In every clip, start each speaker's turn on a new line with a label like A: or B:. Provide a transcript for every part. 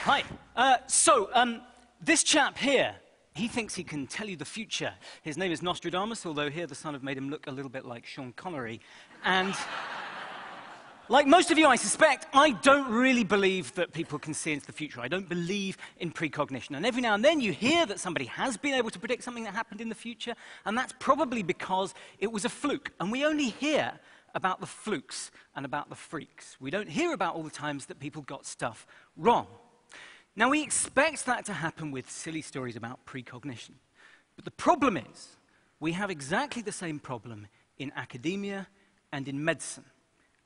A: Hi. This chap here, he thinks he can tell you the future. His name is Nostradamus, although here the sun have made him look a little bit like Sean Connery. And like most of you, I suspect, I don't really believe that people can see into the future. I don't believe in precognition. And every now and then you hear that somebody has been able to predict something that happened in the future, and that's probably because it was a fluke. And we only hear about the flukes and about the freaks. We don't hear about all the times that people got stuff wrong. Now, we expect that to happen with silly stories about precognition. But the problem is, we have exactly the same problem in academia and in medicine.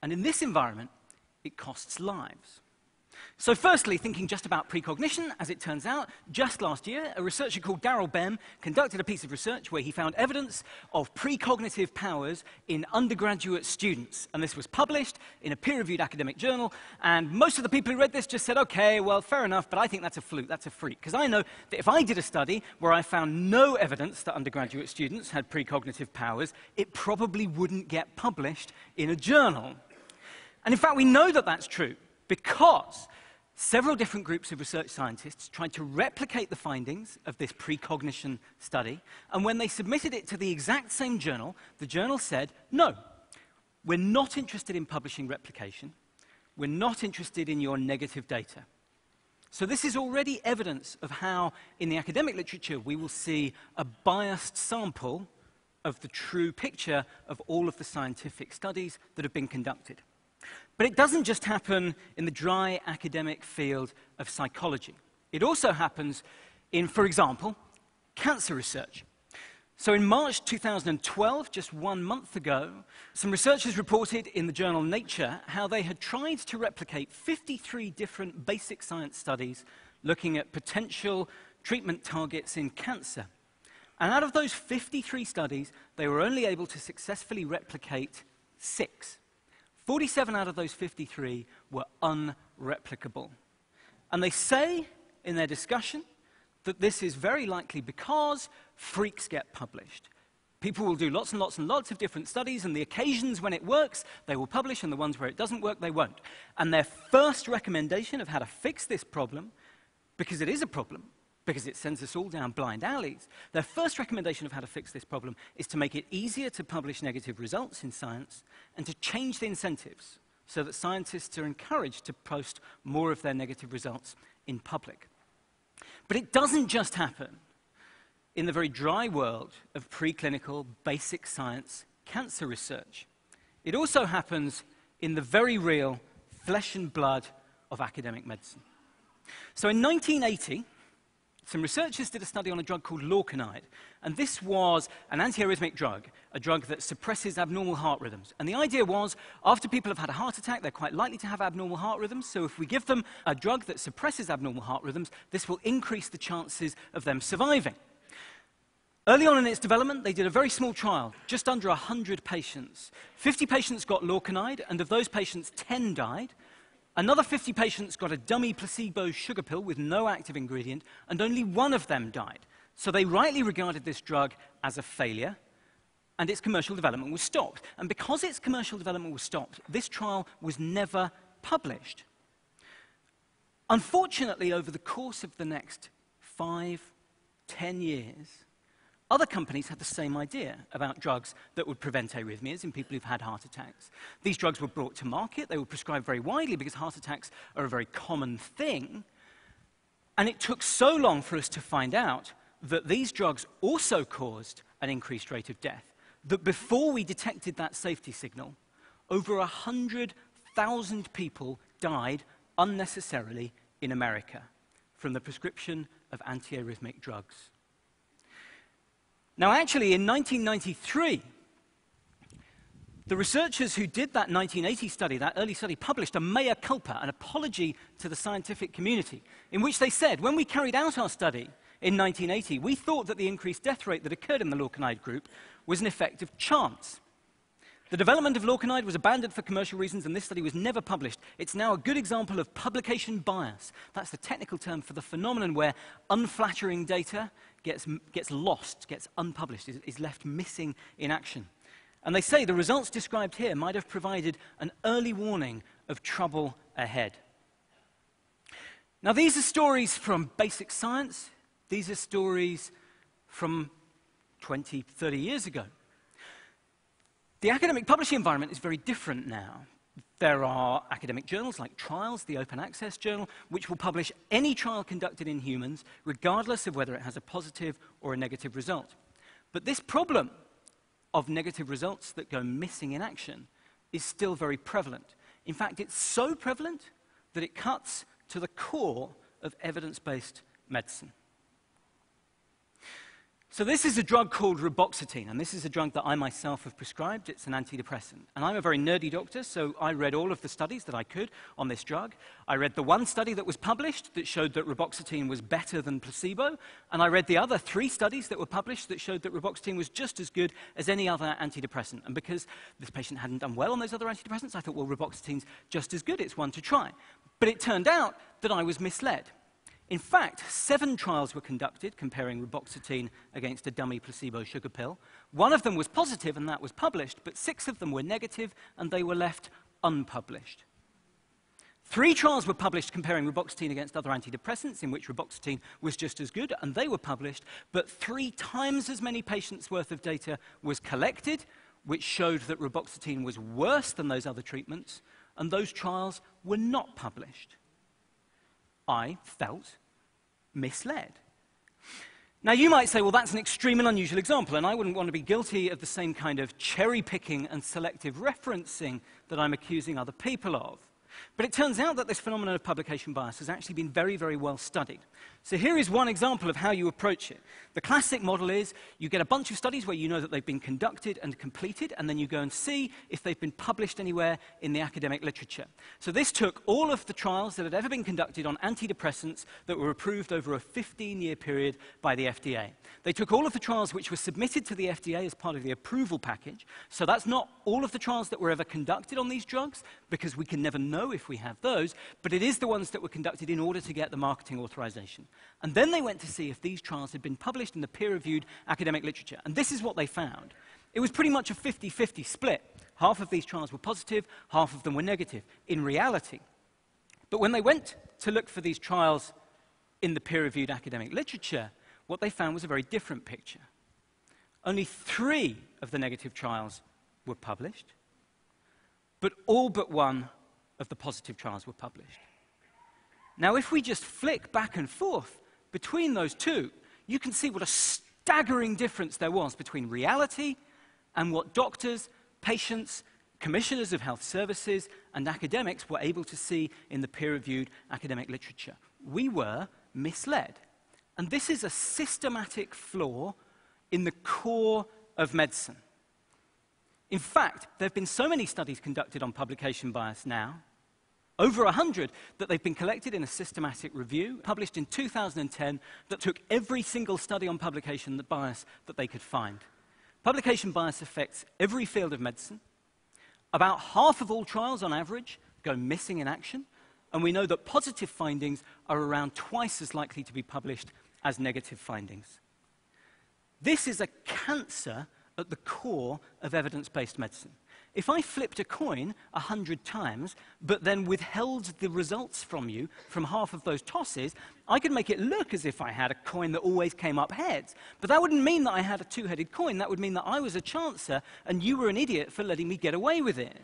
A: And in this environment, it costs lives. So firstly, thinking just about precognition, as it turns out, just last year, a researcher called Daryl Bem conducted a piece of research where he found evidence of precognitive powers in undergraduate students. And this was published in a peer-reviewed academic journal, and most of the people who read this just said, okay, well, fair enough, but I think that's a fluke, that's a freak. Because I know that if I did a study where I found no evidence that undergraduate students had precognitive powers, it probably wouldn't get published in a journal. And in fact, we know that that's true because several different groups of research scientists tried to replicate the findings of this precognition study, and when they submitted it to the exact same journal, the journal said, no, we're not interested in publishing replication, we're not interested in your negative data. So this is already evidence of how, in the academic literature, we will see a biased sample of the true picture of all of the scientific studies that have been conducted. But it doesn't just happen in the dry academic field of psychology. It also happens in, for example, cancer research. So in March 2012, just 1 month ago, some researchers reported in the journal Nature how they had tried to replicate 53 different basic science studies looking at potential treatment targets in cancer. And out of those 53 studies, they were only able to successfully replicate 6. 47 out of those 53 were unreplicable. And they say in their discussion that this is very likely because freaks get published. People will do lots and lots and lots of different studies, and the occasions when it works, they will publish, and the ones where it doesn't work, they won't. And their first recommendation of how to fix this problem, because it is a problem, because it sends us all down blind alleys, their first recommendation of how to fix this problem is to make it easier to publish negative results in science and to change the incentives so that scientists are encouraged to post more of their negative results in public. But it doesn't just happen in the very dry world of preclinical basic science cancer research. It also happens in the very real flesh and blood of academic medicine. So in 1980, some researchers did a study on a drug called lorcainide, and this was an antiarrhythmic drug, a drug that suppresses abnormal heart rhythms. And the idea was, after people have had a heart attack, they're quite likely to have abnormal heart rhythms, so if we give them a drug that suppresses abnormal heart rhythms, this will increase the chances of them surviving. Early on in its development, they did a very small trial, just under 100 patients. 50 patients got lorcainide, and of those patients, 10 died. Another 50 patients got a dummy placebo sugar pill with no active ingredient, and only 1 of them died. So they rightly regarded this drug as a failure, and its commercial development was stopped. And because its commercial development was stopped, this trial was never published. Unfortunately, over the course of the next 5, 10 years, other companies had the same idea about drugs that would prevent arrhythmias in people who've had heart attacks. These drugs were brought to market. They were prescribed very widely because heart attacks are a very common thing. And it took so long for us to find out that these drugs also caused an increased rate of death that before we detected that safety signal, over 100,000 people died unnecessarily in America from the prescription of antiarrhythmic drugs. Now, actually, in 1993, the researchers who did that 1980 study, that early study, published a mea culpa, an apology to the scientific community, in which they said, when we carried out our study in 1980, we thought that the increased death rate that occurred in the lorcainide group was an effect of chance. The development of lorcainide was abandoned for commercial reasons, and this study was never published. It's now a good example of publication bias. That's the technical term for the phenomenon where unflattering data gets lost, gets unpublished, is left missing in action. And they say the results described here might have provided an early warning of trouble ahead. Now, these are stories from basic science. These are stories from 20, 30 years ago. The academic publishing environment is very different now. There are academic journals like Trials, the Open Access Journal, which will publish any trial conducted in humans, regardless of whether it has a positive or a negative result. But this problem of negative results that go missing in action is still very prevalent. In fact, it's so prevalent that it cuts to the core of evidence-based medicine. So this is a drug called reboxetine, and this is a drug that I myself have prescribed. It's an antidepressant. And I'm a very nerdy doctor, so I read all of the studies that I could on this drug. I read the one study that was published that showed that reboxetine was better than placebo, and I read the other 3 studies that were published that showed that reboxetine was just as good as any other antidepressant. And because this patient hadn't done well on those other antidepressants, I thought, well, reboxetine's just as good. It's one to try. But it turned out that I was misled. In fact, 7 trials were conducted comparing reboxetine against a dummy placebo sugar pill. 1 of them was positive, and that was published, but 6 of them were negative, and they were left unpublished. 3 trials were published comparing reboxetine against other antidepressants, in which reboxetine was just as good, and they were published, but 3 times as many patients' worth of data was collected, which showed that reboxetine was worse than those other treatments, and those trials were not published. I felt misled. Now, you might say, well, that's an extreme and unusual example, and I wouldn't want to be guilty of the same kind of cherry-picking and selective referencing that I'm accusing other people of. But it turns out that this phenomenon of publication bias has actually been very, very well studied. So here is one example of how you approach it. The classic model is you get a bunch of studies where you know that they've been conducted and completed, and then you go and see if they've been published anywhere in the academic literature. So this took all of the trials that had ever been conducted on antidepressants that were approved over a 15-year period by the FDA. They took all of the trials which were submitted to the FDA as part of the approval package. So that's not all of the trials that were ever conducted on these drugs, because we can never know if we have those, but it is the ones that were conducted in order to get the marketing authorization. And then they went to see if these trials had been published in the peer-reviewed academic literature. And this is what they found. It was pretty much a 50-50 split. Half of these trials were positive, half of them were negative, in reality. But when they went to look for these trials in the peer-reviewed academic literature, what they found was a very different picture. Only 3 of the negative trials were published, but all but 1 of the positive trials were published. Now, if we just flick back and forth between those 2, you can see what a staggering difference there was between reality and what doctors, patients, commissioners of health services, and academics were able to see in the peer-reviewed academic literature. We were misled. And this is a systematic flaw in the core of medicine. In fact, there have been so many studies conducted on publication bias now, over 100, that they've been collected in a systematic review, published in 2010, that took every single study on publication bias that they could find. Publication bias affects every field of medicine. About half of all trials, on average, go missing in action, and we know that positive findings are around twice as likely to be published as negative findings. This is a cancer at the core of evidence-based medicine. If I flipped a coin 100 times, but then withheld the results from you from half of those tosses, I could make it look as if I had a coin that always came up heads. But that wouldn't mean that I had a 2-headed coin. That would mean that I was a chancer, and you were an idiot for letting me get away with it.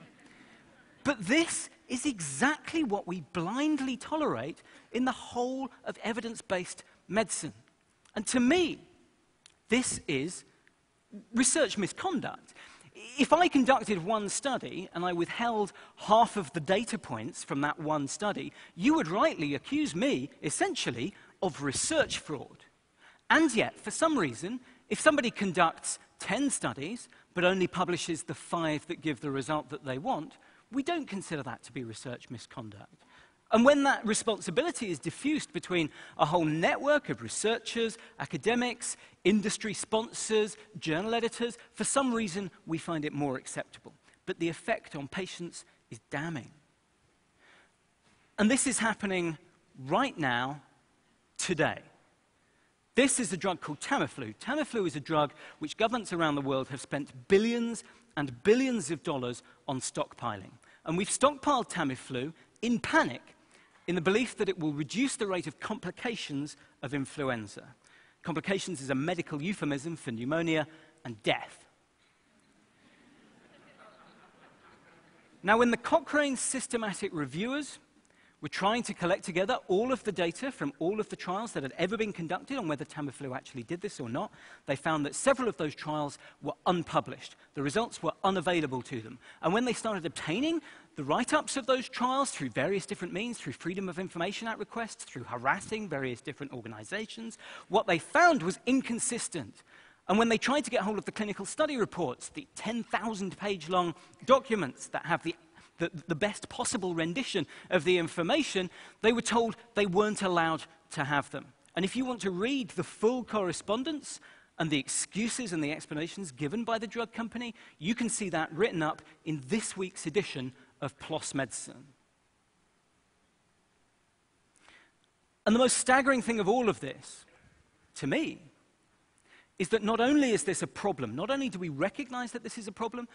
A: But this is exactly what we blindly tolerate in the whole of evidence-based medicine. And to me, this is research misconduct. If I conducted one study and I withheld half of the data points from that one study, you would rightly accuse me, essentially, of research fraud. And yet, for some reason, if somebody conducts 10 studies but only publishes the 5 that give the result that they want, we don't consider that to be research misconduct. And when that responsibility is diffused between a whole network of researchers, academics, industry sponsors, journal editors, for some reason we find it more acceptable. but the effect on patients is damning. And this is happening right now, today. This is a drug called Tamiflu. Tamiflu is a drug which governments around the world have spent billions and billions of dollars on stockpiling. And we've stockpiled Tamiflu in panic, in the belief that it will reduce the rate of complications of influenza. Complications is a medical euphemism for pneumonia and death. Now, when the Cochrane systematic reviewers were trying to collect together all of the data from all of the trials that had ever been conducted on whether Tamiflu actually did this or not, they found that several of those trials were unpublished. The results were unavailable to them. And when they started obtaining the write-ups of those trials through various different means, through Freedom of Information Act requests, through harassing various different organizations, what they found was inconsistent. And when they tried to get hold of the clinical study reports, the 10,000-page-long documents that have the best possible rendition of the information, they were told they weren't allowed to have them. And if you want to read the full correspondence and the excuses and the explanations given by the drug company, you can see that written up in this week's edition of PLOS Medicine. And the most staggering thing of all of this, to me, is that not only is this a problem, not only do we recognize that this is a problem,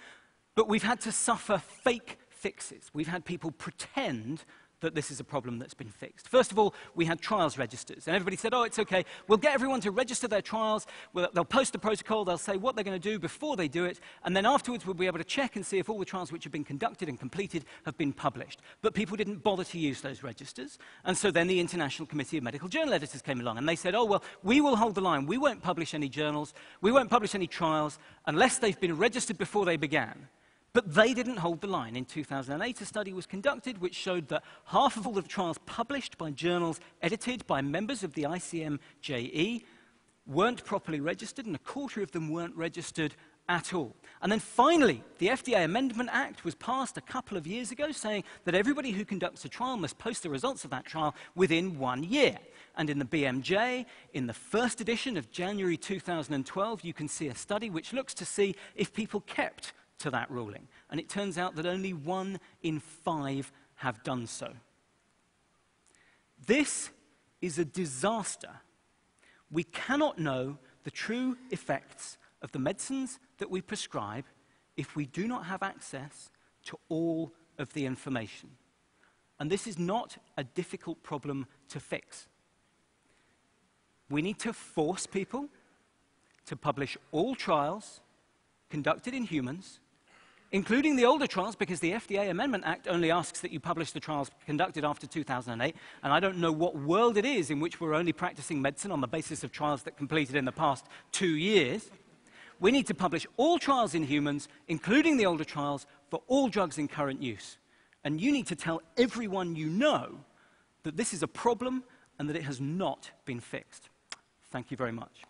A: but we've had to suffer fake fixes. We've had people pretend that this is a problem that's been fixed. First of all, we had trials registers, and everybody said, oh, it's okay, we'll get everyone to register their trials, they'll post the protocol, they'll say what they're going to do before they do it, and then afterwards we'll be able to check and see if all the trials which have been conducted and completed have been published. But people didn't bother to use those registers, and so then the International Committee of Medical Journal Editors came along, and they said, oh, well, we will hold the line, we won't publish any journals, we won't publish any trials unless they've been registered before they began. But they didn't hold the line. In 2008, a study was conducted which showed that half of all the trials published by journals edited by members of the ICMJE weren't properly registered, and a quarter of them weren't registered at all. And then finally, the FDA Amendment Act was passed a couple of years ago saying that everybody who conducts a trial must post the results of that trial within 1 year. And in the BMJ, in the first edition of January 2012, you can see a study which looks to see if people kept to that ruling. And it turns out that only 1 in 5 have done so. This is a disaster. We cannot know the true effects of the medicines that we prescribe if we do not have access to all of the information. And this is not a difficult problem to fix. We need to force people to publish all trials conducted in humans, including the older trials, because the FDA Amendment Act only asks that you publish the trials conducted after 2008, and I don't know what world it is in which we're only practicing medicine on the basis of trials that completed in the past 2 years. We need to publish all trials in humans, including the older trials, for all drugs in current use. And you need to tell everyone you know that this is a problem and that it has not been fixed. Thank you very much.